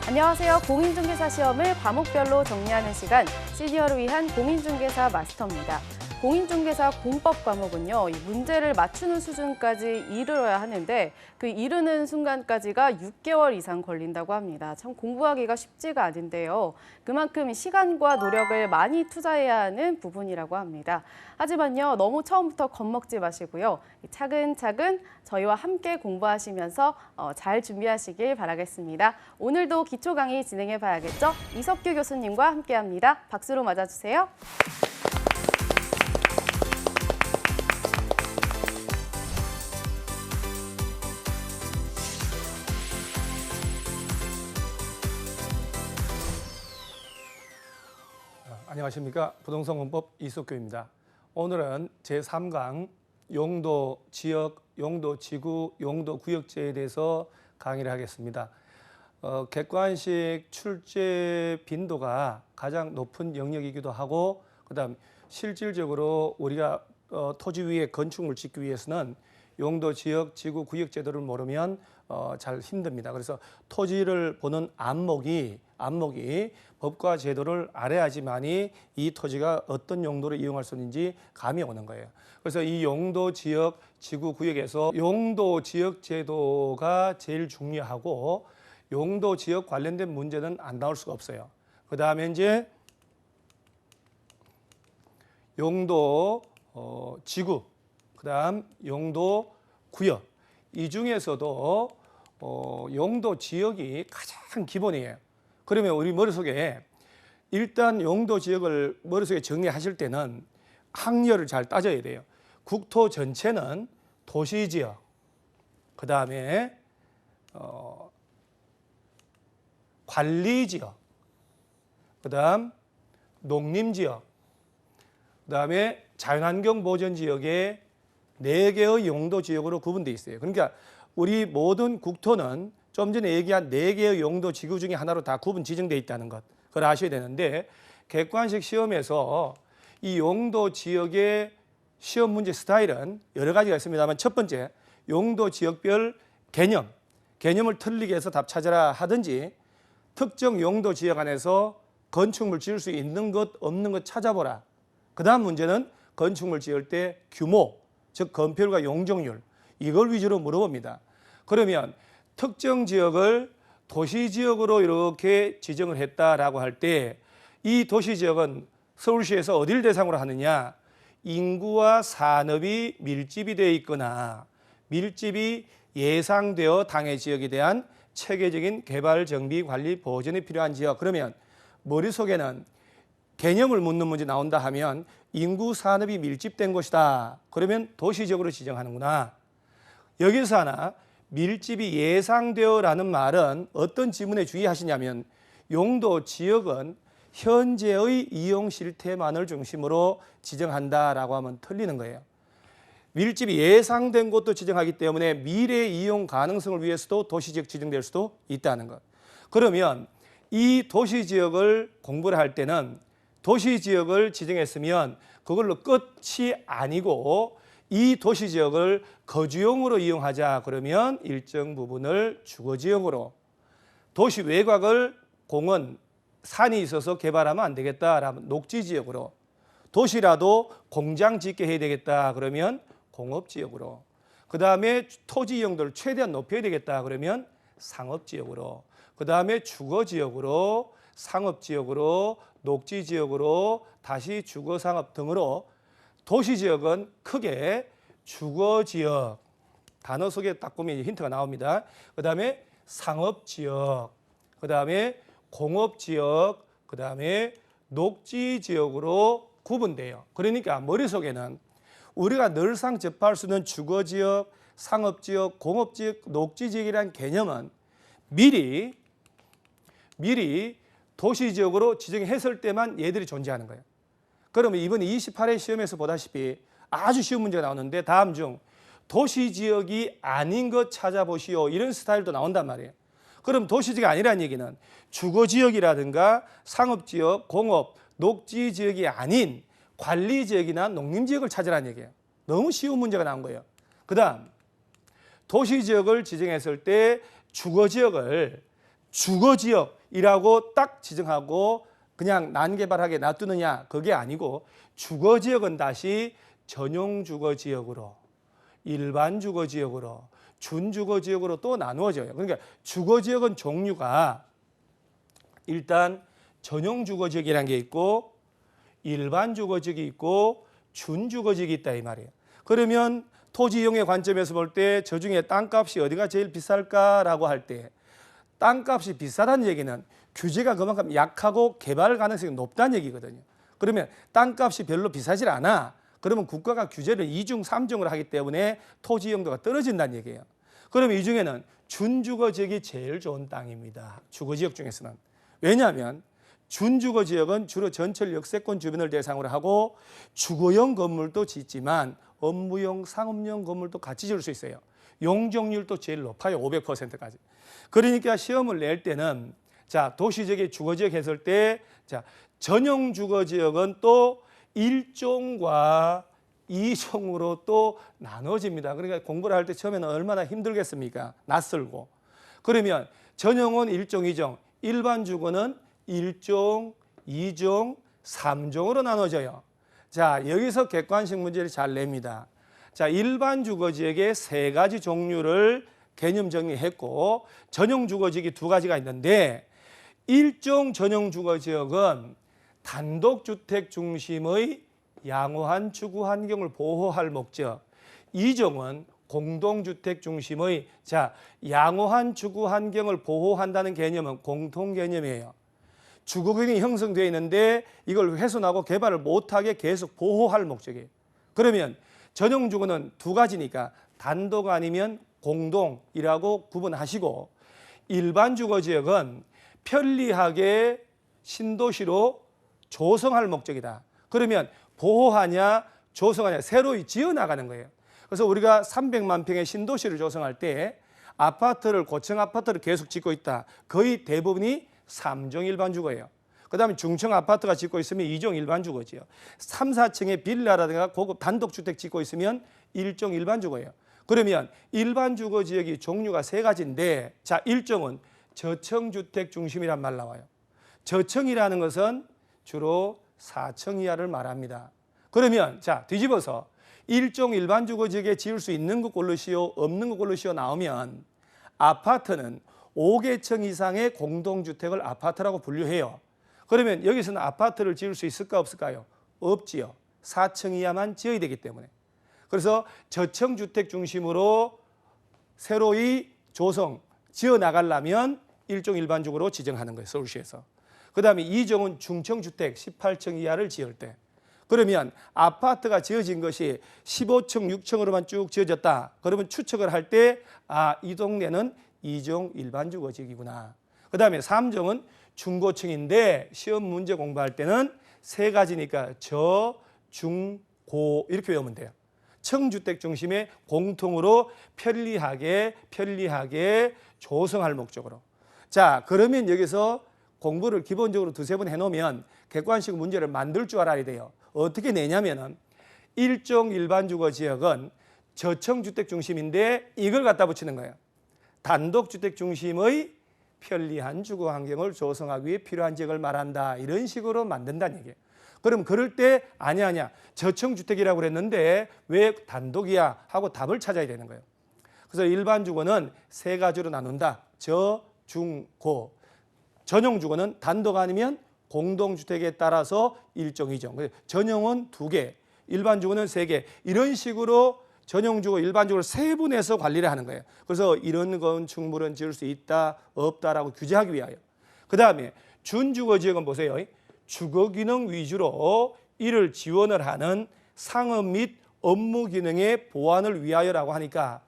안녕하세요. 공인중개사 시험을 과목별로 정리하는 시간, 시니어를 위한 공인중개사 마스터입니다. 공인중개사 공법 과목은요, 이 문제를 맞추는 수준까지 이르러야 하는데 그 이르는 순간까지가 6개월 이상 걸린다고 합니다. 참 공부하기가 쉽지가 않은데요. 그만큼 시간과 노력을 많이 투자해야 하는 부분이라고 합니다. 하지만요, 너무 처음부터 겁먹지 마시고요. 차근차근 저희와 함께 공부하시면서 잘 준비하시길 바라겠습니다. 오늘도 기초 강의 진행해 봐야겠죠? 이석규 교수님과 함께합니다. 박수로 맞아주세요. 안녕하십니까. 부동산 공법 이석규입니다. 오늘은 제3강 용도 지역, 용도 지구, 용도 구역제에 대해서 강의를 하겠습니다. 객관식 출제 빈도가 가장 높은 영역이기도 하고, 그다음 실질적으로 우리가 토지 위에 건축물 짓기 위해서는 용도 지역, 지구, 구역 제도를 모르면 잘 힘듭니다. 그래서 토지를 보는 안목이 법과 제도를 알아야지만이 이 토지가 어떤 용도로 이용할 수 있는지 감이 오는 거예요. 그래서 이 용도 지역, 지구, 구역에서 용도 지역 제도가 제일 중요하고, 용도 지역 관련된 문제는 안 나올 수가 없어요. 그 다음에 이제 용도 지구, 그 다음 용도 구역, 이 중에서도 용도 지역이 가장 기본이에요. 그러면 우리 머릿속에 일단 용도 지역을 머릿속에 정리하실 때는 항렬을 잘 따져야 돼요. 국토 전체는 도시지역, 그 다음에 관리지역, 그 다음 농림지역, 그 다음에 자연환경보전지역에 4개의 용도지역으로 구분되어 있어요. 그러니까 우리 모든 국토는 좀 전에 얘기한 4개의 용도 지구 중에 하나로 다 구분 지정되어 있다는 것, 그걸 아셔야 되는데, 객관식 시험에서 이 용도 지역의 시험 문제 스타일은 여러 가지가 있습니다만, 첫 번째, 용도 지역별 개념을 틀리게 해서 답 찾아라 하든지, 특정 용도 지역 안에서 건축물 지을 수 있는 것 없는 것 찾아보라. 그 다음 문제는 건축물 지을 때 규모, 즉 건폐율과 용적률, 이걸 위주로 물어봅니다. 그러면 특정 지역을 도시지역으로 이렇게 지정을 했다라고 할 때, 이 도시지역은 서울시에서 어디를 대상으로 하느냐? 인구와 산업이 밀집이 되어 있거나 밀집이 예상되어 당해 지역에 대한 체계적인 개발, 정비, 관리, 보전이 필요한 지역. 그러면 머릿속에는 개념을 묻는 문제 나온다 하면 인구, 산업이 밀집된 곳이다. 그러면 도시적으로 지정하는구나. 여기서 하나, 밀집이 예상되어라는 말은 어떤 지문에 주의하시냐면, 용도 지역은 현재의 이용 실태만을 중심으로 지정한다라고 하면 틀리는 거예요. 밀집이 예상된 곳도 지정하기 때문에 미래 이용 가능성을 위해서도 도시지역 지정될 수도 있다는 것. 그러면 이 도시지역을 공부를 할 때는 도시지역을 지정했으면 그걸로 끝이 아니고, 이 도시지역을 거주용으로 이용하자 그러면 일정 부분을 주거지역으로, 도시 외곽을 공원, 산이 있어서 개발하면 안 되겠다라면 녹지지역으로, 도시라도 공장 짓게 해야 되겠다 그러면 공업지역으로, 그 다음에 토지 이용도를 최대한 높여야 되겠다 그러면 상업지역으로, 그 다음에 주거지역으로, 상업지역으로, 녹지지역으로, 다시 주거상업 등으로, 도시지역은 크게 주거지역, 단어 속에 딱 보면 힌트가 나옵니다. 그 다음에 상업지역, 그 다음에 공업지역, 그 다음에 녹지지역으로 구분돼요. 그러니까 머릿속에는 우리가 늘상 접할 수 있는 주거지역, 상업지역, 공업지역, 녹지지역이라는 개념은 미리 도시지역으로 지정했을 때만 얘들이 존재하는 거예요. 그러면 이번 28회 시험에서 보다시피 아주 쉬운 문제가 나오는데, 다음 중 도시지역이 아닌 것 찾아보시오, 이런 스타일도 나온단 말이에요. 그럼 도시지역이 아니라는 얘기는 주거지역이라든가 상업지역, 공업, 녹지지역이 아닌 관리지역이나 농림지역을 찾으라는 얘기예요. 너무 쉬운 문제가 나온 거예요. 그 다음 도시지역을 지정했을 때 주거지역을 주거지역이라고 딱 지정하고 그냥 난개발하게 놔두느냐, 그게 아니고 주거지역은 다시 전용주거지역으로, 일반주거지역으로, 준주거지역으로 또 나누어져요. 그러니까 주거지역은 종류가 일단 전용주거지역이라는 게 있고 일반주거지역이 있고 준주거지역이 있다 이 말이에요. 그러면 토지 이용의 관점에서 볼 때 저 중에 땅값이 어디가 제일 비쌀까라고 할 때 땅값이 비싸다는 얘기는 규제가 그만큼 약하고 개발 가능성이 높다는 얘기거든요. 그러면 땅값이 별로 비싸질 않아. 그러면 국가가 규제를 2중, 3중을 하기 때문에 토지 이용도가 떨어진다는 얘기예요. 그러면 이 중에는 준주거지역이 제일 좋은 땅입니다. 주거지역 중에서는. 왜냐하면 준주거지역은 주로 전철 역세권 주변을 대상으로 하고 주거용 건물도 짓지만 업무용, 상업용 건물도 같이 지을 수 있어요. 용적률도 제일 높아요. 500%까지. 그러니까 시험을 낼 때는 자, 도시지역의 주거지역 했을 때 자, 전용 주거지역은 또 1종과 2종으로 또 나눠집니다. 그러니까 공부를 할 때 처음에는 얼마나 힘들겠습니까? 낯설고. 그러면 전용은 1종, 2종, 일반 주거는 1종, 2종, 3종으로 나눠져요. 자, 여기서 객관식 문제를 잘 냅니다. 자, 일반 주거지역의 3가지 종류를 개념 정리했고 전용 주거지역이 2가지가 있는데 1종 전용 주거지역은 단독주택 중심의 양호한 주거 환경을 보호할 목적, 2종은 공동주택 중심의 양호한 주거 환경을 보호한다는 개념은 공통 개념이에요. 주거균이 형성되어 있는데 이걸 훼손하고 개발을 못하게 계속 보호할 목적이에요. 그러면 전용주거는 2가지니까 단독 아니면 공동이라고 구분하시고 일반 주거지역은 편리하게 신도시로 조성할 목적이다. 그러면 보호하냐 조성하냐 새로 지어나가는 거예요. 그래서 우리가 300만 평의 신도시를 조성할 때 아파트를 고층 아파트를 계속 짓고 있다. 거의 대부분이 3종 일반 주거예요. 그다음에 중층 아파트가 짓고 있으면 2종 일반 주거지요. 3, 4층의 빌라라든가 고급 단독주택 짓고 있으면 1종 일반 주거예요. 그러면 일반 주거 지역이 종류가 3가지인데 자, 1종은 저층주택 중심이란 말 나와요. 저층이라는 것은 주로 4층 이하를 말합니다. 그러면 자, 뒤집어서 1종 일반 주거 지역에 지을 수 있는 것 고르시오, 없는 것 고르시오 나오면 아파트는 5개층 이상의 공동주택을 아파트라고 분류해요. 그러면 여기서는 아파트를 지을 수 있을까 없을까요? 없지요. 4층 이하만 지어야 되기 때문에. 그래서 저층주택 중심으로 새로이 조성, 지어 나가려면 1종 일반적으로 지정하는 거예요. 서울시에서. 그 다음에 2종은 중층주택 18층 이하를 지을 때. 그러면 아파트가 지어진 것이 15층, 6층으로만 쭉 지어졌다. 그러면 추측을 할 때 이 동네는 2종 일반주거지역이구나. 그 다음에 3종은 중고층인데 시험 문제 공부할 때는 3가지니까 저, 중, 고 이렇게 외우면 돼요. 층주택 중심의 공통으로 편리하게 조성할 목적으로. 자, 그러면 여기서 공부를 기본적으로 2-3번 해놓으면 객관식 문제를 만들 줄 알아야 돼요. 어떻게 내냐면은 1종 일반주거지역은 저층주택 중심인데 이걸 갖다 붙이는 거예요. 단독주택 중심의 편리한 주거 환경을 조성하기 위해 필요한 지역을 말한다. 이런 식으로 만든다는 얘기예요. 그럼 그럴 때 아니야. 저층주택이라고 그랬는데 왜 단독이야? 하고 답을 찾아야 되는 거예요. 그래서 일반 주거는 3가지로 나눈다. 저, 중, 고. 전용 주거는 단독 아니면 공동주택에 따라서 1종, 2종. 전용은 2개, 일반 주거는 3개. 이런 식으로 전용 주거, 일반 주거를 세분해서 관리를 하는 거예요. 그래서 이런 건축물은 지을 수 있다, 없다라고 규제하기 위하여. 그 다음에 준주거 지역은 보세요. 주거 기능 위주로 이를 지원을 하는 상업 및 업무 기능의 보완을 위하여라고 하니까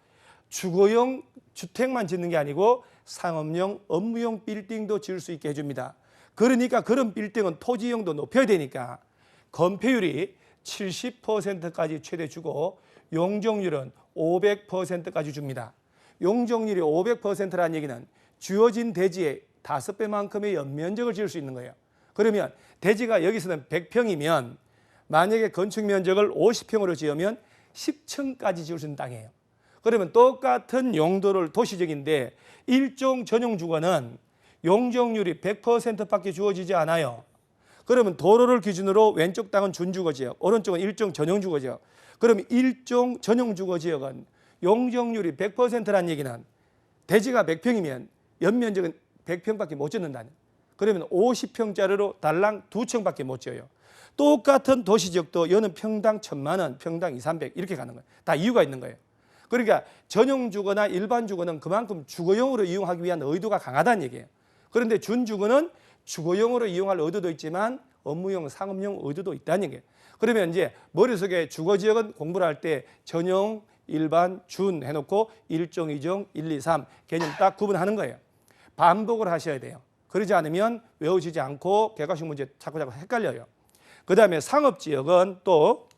주거용 주택만 짓는 게 아니고 상업용, 업무용 빌딩도 지을 수 있게 해줍니다. 그러니까 그런 빌딩은 토지 이용도 높여야 되니까 건폐율이 70%까지 최대 주고 용적률은 500%까지 줍니다. 용적률이 500%라는 얘기는 주어진 대지의 5배만큼의 연면적을 지을 수 있는 거예요. 그러면 대지가 여기서는 100평이면 만약에 건축 면적을 50평으로 지으면 10층까지 지을 수 있는 땅이에요. 그러면 똑같은 용도를 도시적인데 1종 전용 주거는 용적률이 100%밖에 주어지지 않아요. 그러면 도로를 기준으로 왼쪽 땅은 준주거지역, 오른쪽은 일종 전용주거지역. 그러면 일종 전용주거지역은 용적률이 100%란 얘기는 대지가 100평이면 연면적은 100평밖에 못 짓는다는. 그러면 50평짜리로 달랑 2층밖에 못 지어요. 똑같은 도시지역도 여는 평당 1,000만 원, 평당 2, 300 이렇게 가는 거예요. 다 이유가 있는 거예요. 그러니까 전용주거나 일반주거는 그만큼 주거용으로 이용하기 위한 의도가 강하다는 얘기예요. 그런데 준주거는 주거용으로 이용할 의도도 있지만 업무용, 상업용 의도도 있다는 얘기예요. 그러면 이제 머릿속에 주거지역은 공부를 할 때 전용, 일반, 준 해놓고 1종, 2종, 1, 2, 3 개념 딱 구분하는 거예요. 반복을 하셔야 돼요. 그러지 않으면 외워지지 않고 객관식 문제 자꾸 헷갈려요. 그 다음에 상업지역은 또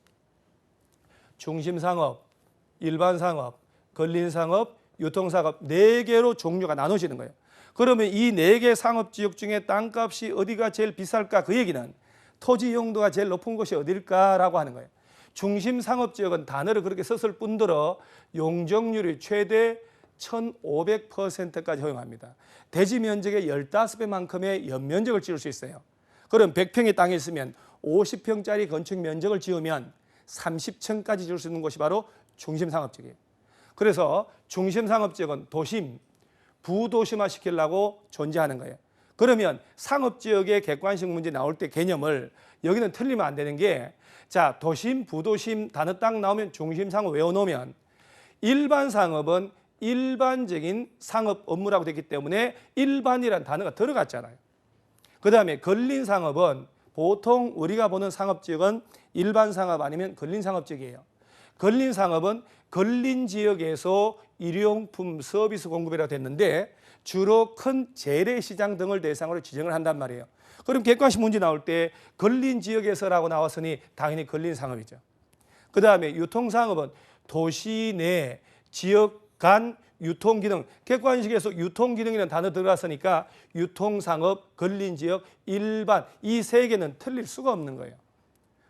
중심상업, 일반상업, 근린상업, 유통상업 4개로 종류가 나눠지는 거예요. 그러면 이 4개 상업지역 중에 땅값이 어디가 제일 비쌀까? 그 얘기는 토지 용도가 제일 높은 곳이 어딜까라고 하는 거예요. 중심상업지역은 단어를 그렇게 썼을 뿐더러 용적률이 최대 1,500%까지 허용합니다. 대지 면적의 15배만큼의 연면적을 지을 수 있어요. 그럼 100평의 땅이 있으면 50평짜리 건축 면적을 지으면 30층까지 지을 수 있는 곳이 바로 중심상업지역이에요. 그래서 중심상업지역은 도심, 부도심화 시키려고 존재하는 거예요. 그러면 상업지역의 객관식 문제 나올 때 개념을 여기는 틀리면 안 되는 게, 자, 도심, 부도심 단어 딱 나오면 중심상업 외워놓으면 일반 상업은 일반적인 상업 업무라고 되기 때문에 일반이라는 단어가 들어갔잖아요. 그 다음에 근린상업은 보통 우리가 보는 상업지역은 일반상업 아니면 근린상업지역이에요. 근린상업은 근린지역에서 일용품 서비스 공급이라고 됐는데 주로 큰 재래시장 등을 대상으로 지정을 한단 말이에요. 그럼 객관식 문제 나올 때 근린지역에서라고 나왔으니 당연히 근린상업이죠. 그 다음에 유통상업은 도시 내 지역 간 유통기능, 객관식에서 유통기능이라는 단어 들어갔으니까 유통상업, 근린지역, 일반 이 3개는 틀릴 수가 없는 거예요.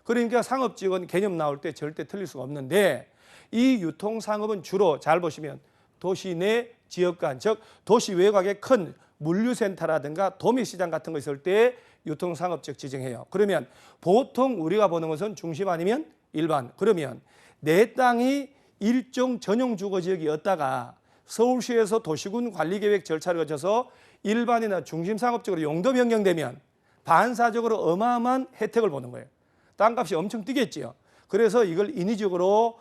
그러니까 상업지역은 개념 나올 때 절대 틀릴 수가 없는데 이 유통상업은 주로 잘 보시면 도시 내 지역 간, 즉 도시 외곽에 큰 물류센터라든가 도매시장 같은 거 있을 때 유통상업지역 지정해요. 그러면 보통 우리가 보는 것은 중심 아니면 일반. 그러면 내 땅이 일종 전용주거지역이었다가 서울시에서 도시군 관리계획 절차를 거쳐서 일반이나 중심상업적으로 용도 변경되면 반사적으로 어마어마한 혜택을 보는 거예요. 땅값이 엄청 뛰겠지요. 그래서 이걸 인위적으로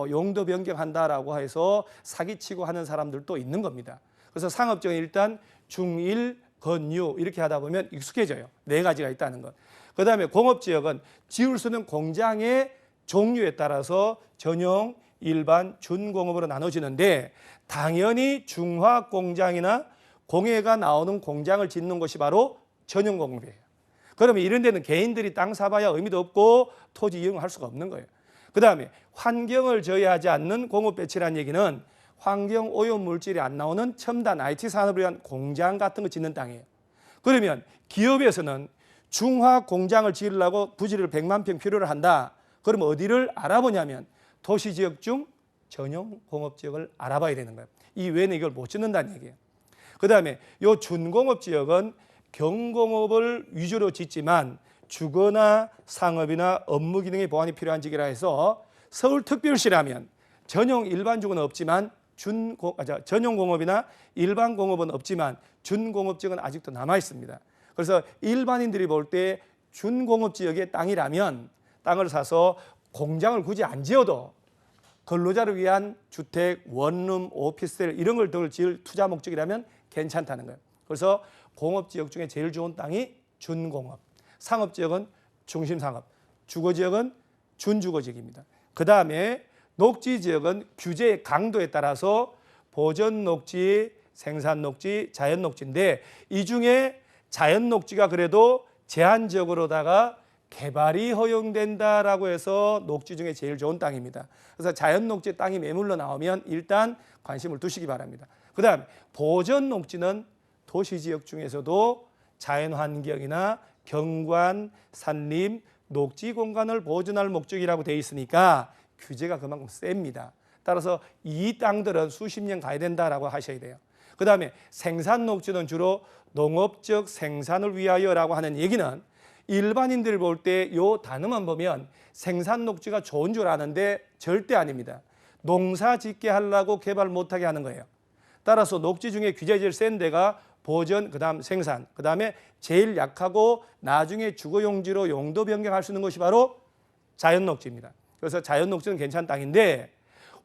용도 변경한다라고 해서 사기치고 하는 사람들도 있는 겁니다. 그래서 상업적은 일단 중일, 건유 이렇게 하다 보면 익숙해져요. 4가지가 있다는 것. 그 다음에 공업지역은 지을 수 있는 공장의 종류에 따라서 전용, 일반, 준공업으로 나눠지는데 당연히 중화공장이나 공해가 나오는 공장을 짓는 것이 바로 전용공업이에요. 그러면 이런 데는 개인들이 땅 사봐야 의미도 없고 토지 이용할 수가 없는 거예요. 그 다음에 환경을 저해하지 않는 공업 배치라는 얘기는 환경 오염 물질이 안 나오는 첨단 IT 산업을 위한 공장 같은 거 짓는 땅이에요. 그러면 기업에서는 중화공장을 지으려고 부지를 100만 평 필요로 한다. 그럼 어디를 알아보냐면 도시지역 중 전용 공업지역을 알아봐야 되는 거예요. 이 외에는 이걸 못 짓는다는 얘기예요. 그 다음에 이 준공업지역은 경공업을 위주로 짓지만 주거나 상업이나 업무 기능의 보완이 필요한 지역이라 해서 서울특별시라면 전용 일반주거는 없지만 전용 공업이나 일반 공업은 없지만 준공업지역은 아직도 남아 있습니다. 그래서 일반인들이 볼 때 준공업지역의 땅이라면 땅을 사서 공장을 굳이 안 지어도 근로자를 위한 주택, 원룸, 오피스텔 이런 걸 더 지을 투자 목적이라면 괜찮다는 거예요. 그래서 공업지역 중에 제일 좋은 땅이 준공업, 상업지역은 중심상업, 주거지역은 준주거지역입니다. 그 다음에 녹지지역은 규제의 강도에 따라서 보전녹지, 생산녹지, 자연녹지인데 이 중에 자연녹지가 그래도 제한적으로다가 개발이 허용된다라고 해서 녹지 중에 제일 좋은 땅입니다. 그래서 자연녹지 땅이 매물로 나오면 일단 관심을 두시기 바랍니다. 그 다음 보전녹지는 도시지역 중에서도 자연환경이나 경관, 산림, 녹지 공간을 보존할 목적이라고 되어 있으니까 규제가 그만큼 셉니다. 따라서 이 땅들은 수십 년 가야 된다라고 하셔야 돼요. 그 다음에 생산 녹지는 주로 농업적 생산을 위하여라고 하는 얘기는 일반인들 볼 때 이 단어만 보면 생산 녹지가 좋은 줄 아는데 절대 아닙니다. 농사 짓게 하려고 개발 못하게 하는 거예요. 따라서 녹지 중에 규제 제일 센 데가 보전, 그 다음 생산, 그 다음에 제일 약하고 나중에 주거용지로 용도 변경할 수 있는 것이 바로 자연녹지입니다. 그래서 자연녹지는 괜찮은 땅인데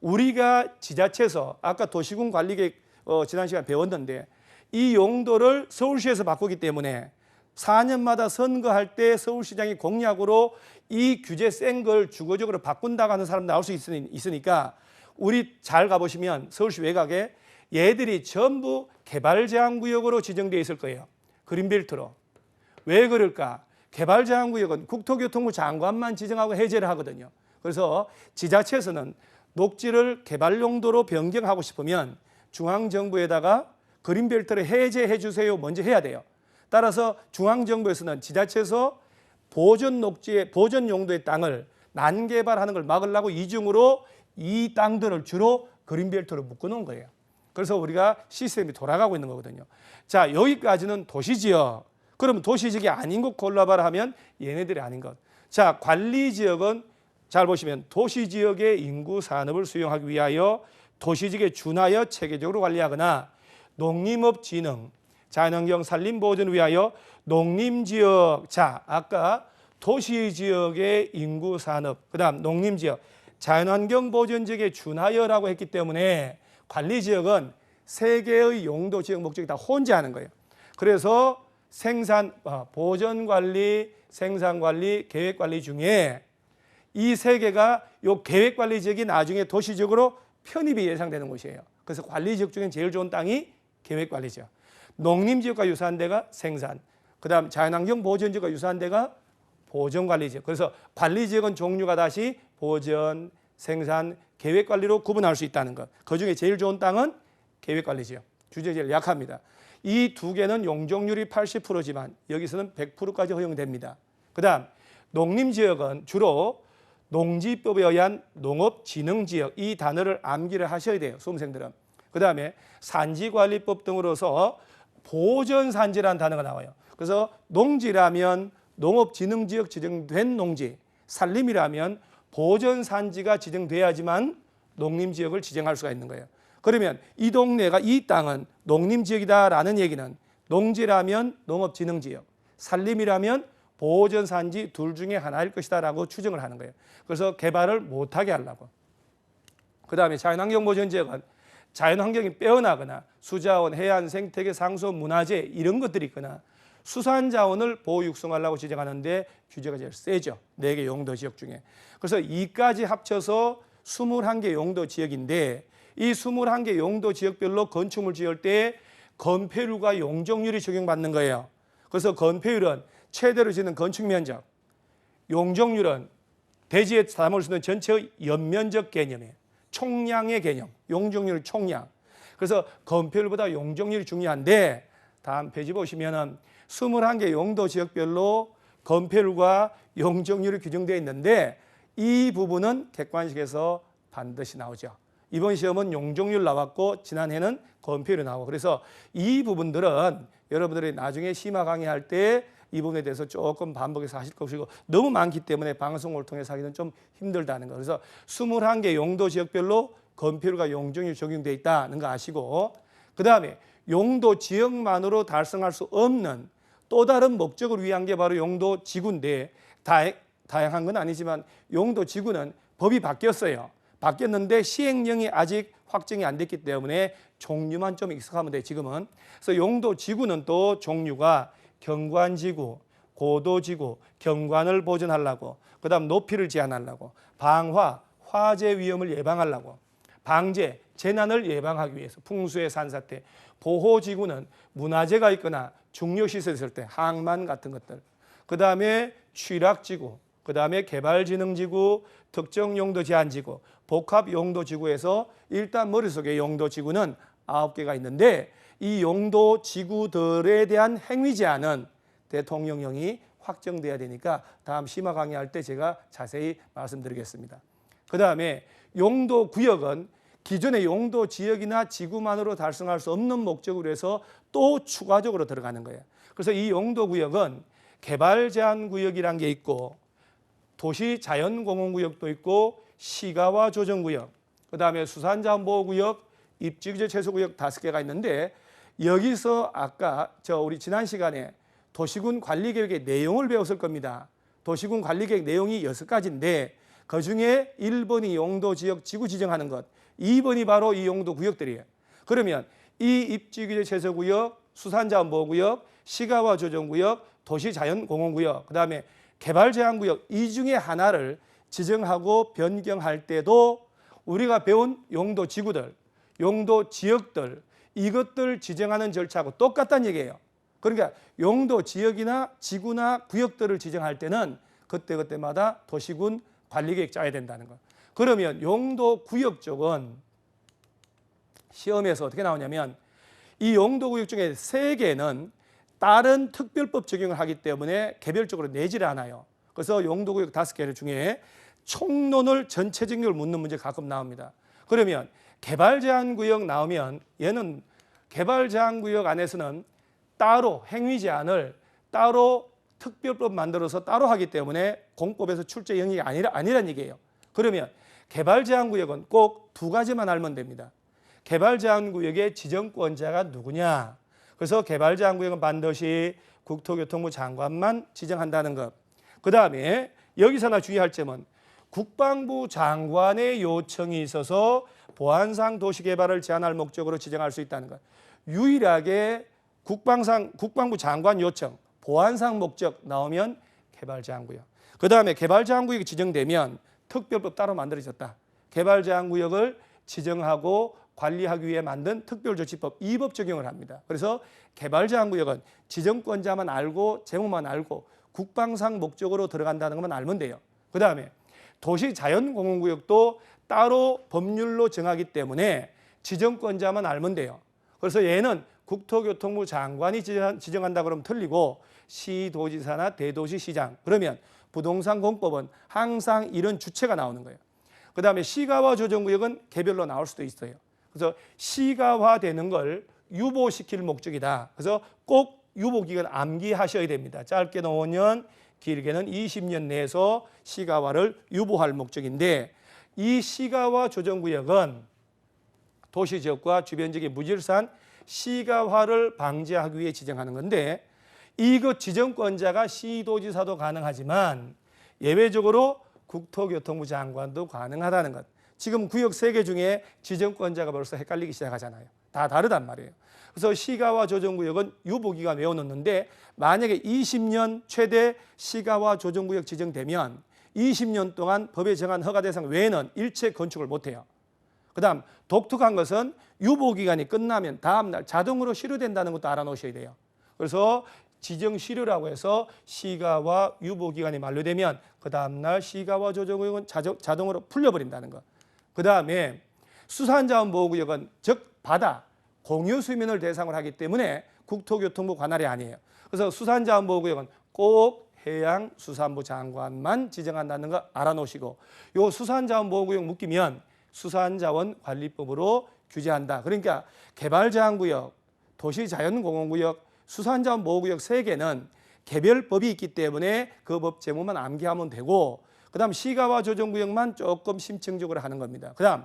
우리가 지자체에서 아까 도시군관리계획 지난 시간에 배웠는데 이 용도를 서울시에서 바꾸기 때문에 4년마다 선거할 때 서울시장이 공약으로 이 규제 센 걸 주거적으로 바꾼다고 하는 사람 나올 수 있으니까 우리 잘 가보시면 서울시 외곽에 얘들이 전부 개발제한구역으로 지정되어 있을 거예요. 그린벨트로. 왜 그럴까? 개발제한구역은 국토교통부 장관만 지정하고 해제를 하거든요. 그래서 지자체에서는 녹지를 개발용도로 변경하고 싶으면 중앙정부에다가 그린벨트를 해제해 주세요 먼저 해야 돼요. 따라서 중앙정부에서는 지자체에서 보전 녹지의 보전 용도의 땅을 난개발하는 걸 막으려고 이중으로 이 땅들을 주로 그린벨트로 묶어놓은 거예요. 그래서 우리가 시스템이 돌아가고 있는 거거든요. 자, 여기까지는 도시지역. 그러면 도시지역이 아닌 것 골라봐라 하면 얘네들이 아닌 것. 자, 관리지역은 잘 보시면 도시지역의 인구 산업을 수용하기 위하여 도시지역에 준하여 체계적으로 관리하거나 농림업 진흥, 자연환경 산림 보존을 위하여 농림지역. 자, 아까 도시지역의 인구 산업, 그다음 농림지역, 자연환경 보존지역에 준하여라고 했기 때문에 관리지역은 세 개의 용도 지역 목적이 다 혼재하는 거예요. 그래서 생산, 보존관리, 생산관리, 계획관리 중에 이 세 개가 요 계획관리 지역이 나중에 도시적으로 편입이 예상되는 곳이에요. 그래서 관리지역 중에 제일 좋은 땅이 계획관리지역. 농림지역과 유사한 데가 생산, 그 다음 자연환경 보존지역과 유사한 데가 보존관리지역. 그래서 관리지역은 종류가 다시 보존, 생산, 계획관리로 구분할 수 있다는 것. 그중에 제일 좋은 땅은 계획관리지역. 규제 제일 약합니다. 이 두 개는 용적률이 80%지만 여기서는 100%까지 허용됩니다. 그 다음 농림지역은 주로 농지법에 의한 농업진흥지역, 이 단어를 암기를 하셔야 돼요, 수험생들은. 그 다음에 산지관리법 등으로서 보전산지라는 단어가 나와요. 그래서 농지라면 농업진흥지역 지정된 농지, 산림이라면 보전산지가 지정돼야지만 농림지역을 지정할 수가 있는 거예요. 그러면 이 동네가, 이 땅은 농림지역이다라는 얘기는 농지라면 농업진흥지역, 산림이라면 보전산지 둘 중에 하나일 것이다라고 추정을 하는 거예요. 그래서 개발을 못하게 하려고. 그 다음에 자연환경보전지역은 자연환경이 빼어나거나 수자원, 해안, 생태계, 상수, 문화재 이런 것들이 있거나 수산자원을 보호 육성하려고 지정하는데 규제가 제일 세죠. 4개 용도지역 중에. 그래서 이까지 합쳐서 21개 용도지역인데 이 21개 용도지역별로 건축물 지을 때 건폐율과 용적률이 적용받는 거예요. 그래서 건폐율은 최대로 짓는 건축면적, 용적률은 대지에 담을 수 있는 전체의 연면적 개념이에요. 총량의 개념, 용적률 총량. 그래서 건폐율보다 용적률이 중요한데 다음 페이지 보시면은 21개 용도 지역별로 건폐율과 용적률이 규정되어 있는데 이 부분은 객관식에서 반드시 나오죠. 이번 시험은 용적률 나왔고 지난해는 건폐율이 나오고 그래서 이 부분들은 여러분들이 나중에 심화 강의할 때 이 부분에 대해서 조금 반복해서 하실 것이고 너무 많기 때문에 방송을 통해서 하기는 좀 힘들다는 거. 그래서 21개 용도 지역별로 건폐율과 용적률이 적용되어 있다는 거 아시고 그 다음에 용도 지역만으로 달성할 수 없는 또 다른 목적을 위한 게 바로 용도 지구인데 다양한 건 아니지만 용도 지구는 법이 바뀌었어요. 바뀌었는데 시행령이 아직 확정이 안 됐기 때문에 종류만 좀 익숙하면 돼요, 지금은. 그래서 용도 지구는 또 종류가 경관지구, 고도지구, 경관을 보존하려고, 그 다음 높이를 제한하려고, 방화, 화재 위험을 예방하려고, 방제, 재난을 예방하기 위해서, 풍수의 산사태, 보호지구는 문화재가 있거나 중요시설이 있을 때, 항만 같은 것들, 그 다음에 취락지구, 그 다음에 개발진흥지구, 특정용도 제한지구, 복합용도지구에서 일단 머릿속에 용도지구는 9개가 있는데 이 용도지구들에 대한 행위 제한은 대통령령이 확정돼야 되니까 다음 심화 강의할 때 제가 자세히 말씀드리겠습니다. 그 다음에 용도구역은 기존의 용도 지역이나 지구만으로 달성할 수 없는 목적으로 해서 또 추가적으로 들어가는 거예요. 그래서 이 용도구역은 개발제한구역이라는 게 있고 도시자연공원구역도 있고 시가와 조정구역, 그다음에 수산자원보호구역, 입지규제 최소구역 5개가 있는데 여기서 아까 우리 지난 시간에 도시군 관리계획의 내용을 배웠을 겁니다. 도시군 관리계획 내용이 6가지인데 그중에 1번이 용도지역 지구 지정하는 것, 2번이 바로 이 용도구역들이에요. 그러면 이 입지규제 최소구역, 수산자원보호구역, 시가와 조정구역, 도시자연공원구역, 그다음에 개발제한구역 이 중에 하나를 지정하고 변경할 때도 우리가 배운 용도지구들, 용도지역들 이것들 지정하는 절차하고 똑같다는 얘기예요. 그러니까 용도지역이나 지구나 구역들을 지정할 때는 그때그때마다 도시군 관리계획 짜야 된다는 거예요. 그러면 용도구역 쪽은 시험에서 어떻게 나오냐면 이 용도구역 중에 3개는 다른 특별법 적용을 하기 때문에 개별적으로 내지를 않아요. 그래서 용도구역 5개 중에 총론을 전체적으로 묻는 문제 가끔 나옵니다. 그러면 개발제한구역 나오면 얘는 개발제한구역 안에서는 따로 행위제한을 따로 특별법 만들어서 따로 하기 때문에 공법에서 출제 영역이 아니란 얘기예요. 그러면 개발제한구역은 꼭 2가지만 알면 됩니다. 개발제한구역의 지정권자가 누구냐. 그래서 개발제한구역은 반드시 국토교통부 장관만 지정한다는 것. 그 다음에 여기서나 주의할 점은 국방부 장관의 요청이 있어서 보안상 도시개발을 제한할 목적으로 지정할 수 있다는 것. 유일하게 국방부 장관 요청, 보안상 목적 나오면 개발제한구역. 그 다음에 개발제한구역이 지정되면 특별법 따로 만들어졌다. 개발제한구역을 지정하고 관리하기 위해 만든 특별조치법 이 법 적용을 합니다. 그래서 개발제한구역은 지정권자만 알고 제목만 알고 국방상 목적으로 들어간다는 것만 알면 돼요. 그 다음에 도시자연공원구역도 따로 법률로 정하기 때문에 지정권자만 알면 돼요. 그래서 얘는 국토교통부 장관이 지정한다 그러면 틀리고 시도지사나 대도시시장 그러면 부동산 공법은 항상 이런 주체가 나오는 거예요. 그 다음에 시가와 조정구역은 개별로 나올 수도 있어요. 그래서 시가화되는 걸 유보시킬 목적이다. 그래서 꼭 유보기간 암기하셔야 됩니다. 짧게는 5년, 길게는 20년 내에서 시가화를 유보할 목적인데 이 시가와 조정구역은 도시지역과 주변 지역의 무질서한 시가화를 방지하기 위해 지정하는 건데 이것 지정권자가 시도지사도 가능하지만 예외적으로 국토교통부 장관도 가능하다는 것. 지금 구역 3개 중에 지정권자가 벌써 헷갈리기 시작하잖아요. 다 다르단 말이에요. 그래서 시가와 조정구역은 유보기간 외워놓는데 만약에 20년 최대 시가와 조정구역 지정되면 20년 동안 법에 정한 허가 대상 외에는 일체 건축을 못해요. 그 다음 독특한 것은 유보기간이 끝나면 다음날 자동으로 실효된다는 것도 알아놓으셔야 돼요. 그래서 지정실효라고 해서 시가와 유보기간이 만료되면 그 다음날 시가와 조정구역은 자동으로 풀려버린다는 것. 그 다음에 수산자원보호구역은 즉 바다, 공유수면을 대상으로 하기 때문에 국토교통부 관할이 아니에요. 그래서 수산자원보호구역은 꼭 해양수산부 장관만 지정한다는 거 알아놓으시고 요 수산자원보호구역 묶이면 수산자원관리법으로 규제한다. 그러니까 개발제한구역, 도시자연공원구역, 수산자원보호구역 3개는 개별법이 있기 때문에 그 법 제목만 암기하면 되고 그 다음 시가와 조정구역만 조금 심층적으로 하는 겁니다. 그 다음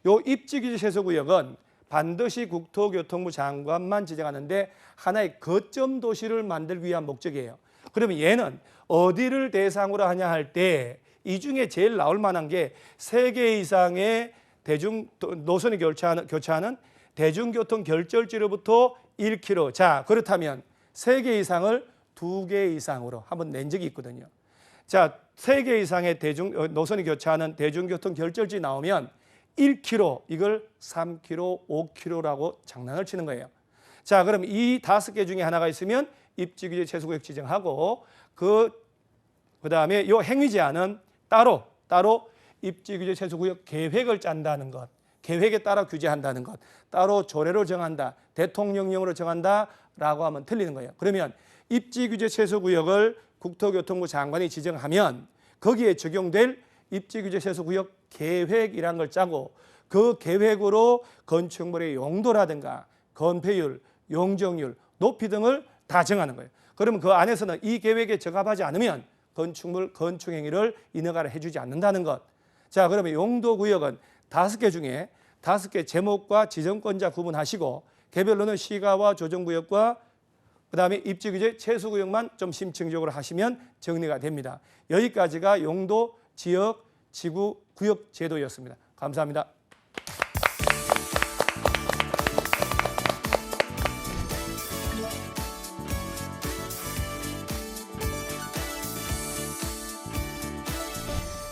요 입지규제 최소구역은 반드시 국토교통부 장관만 지정하는데 하나의 거점 도시를 만들기 위한 목적이에요. 그러면 얘는 어디를 대상으로 하냐 할 때 이 중에 제일 나올 만한 게 3개 이상의 노선이 교차하는 대중교통 결절지로부터 1km. 자, 그렇다면 3개 이상을 2개 이상으로 한번 낸 적이 있거든요. 자, 3개 이상의 노선이 교차하는 대중교통 결절지 나오면 1km, 이걸 3km, 5km라고 장난을 치는 거예요. 자, 그럼 이 5개 중에 하나가 있으면 입지규제 최소구역 지정하고 그 다음에 이 행위 제한은 따로 입지규제 최소구역 계획을 짠다는 것, 계획에 따라 규제한다는 것, 따로 조례로 정한다, 대통령령으로 정한다라고 하면 틀리는 거예요. 그러면 입지규제 최소구역을 국토교통부 장관이 지정하면 거기에 적용될 입지규제 최소구역 계획이라는 걸 짜고 그 계획으로 건축물의 용도라든가 건폐율, 용적률, 높이 등을 다 정하는 거예요. 그러면 그 안에서는 이 계획에 적합하지 않으면 건축물 건축 행위를 인허가를 해주지 않는다는 것. 자, 그러면 용도구역은 5개 중에 5개 제목과 지정권자 구분하시고 개별로는 시가와 조정구역과 그다음에 입지규제 최소구역만 좀 심층적으로 하시면 정리가 됩니다. 여기까지가 용도, 지역, 지구, 구역 제도였습니다. 감사합니다.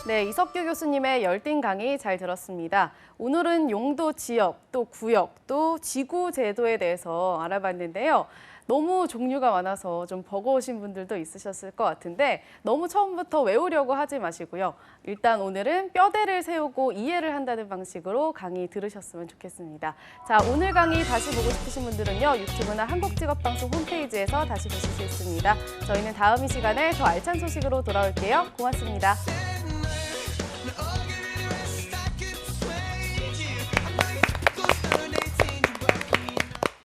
네, 이석규 교수님의 열띤 강의 잘 들었습니다. 오늘은 용도, 지역, 또 구역, 또 지구 제도에 대해서 알아봤는데요. 너무 종류가 많아서 좀 버거우신 분들도 있으셨을 것 같은데 너무 처음부터 외우려고 하지 마시고요. 일단 오늘은 뼈대를 세우고 이해를 한다는 방식으로 강의 들으셨으면 좋겠습니다. 자, 오늘 강의 다시 보고 싶으신 분들은요. 유튜브나 한국직업방송 홈페이지에서 다시 보실 수 있습니다. 저희는 다음 이 시간에 더 알찬 소식으로 돌아올게요. 고맙습니다.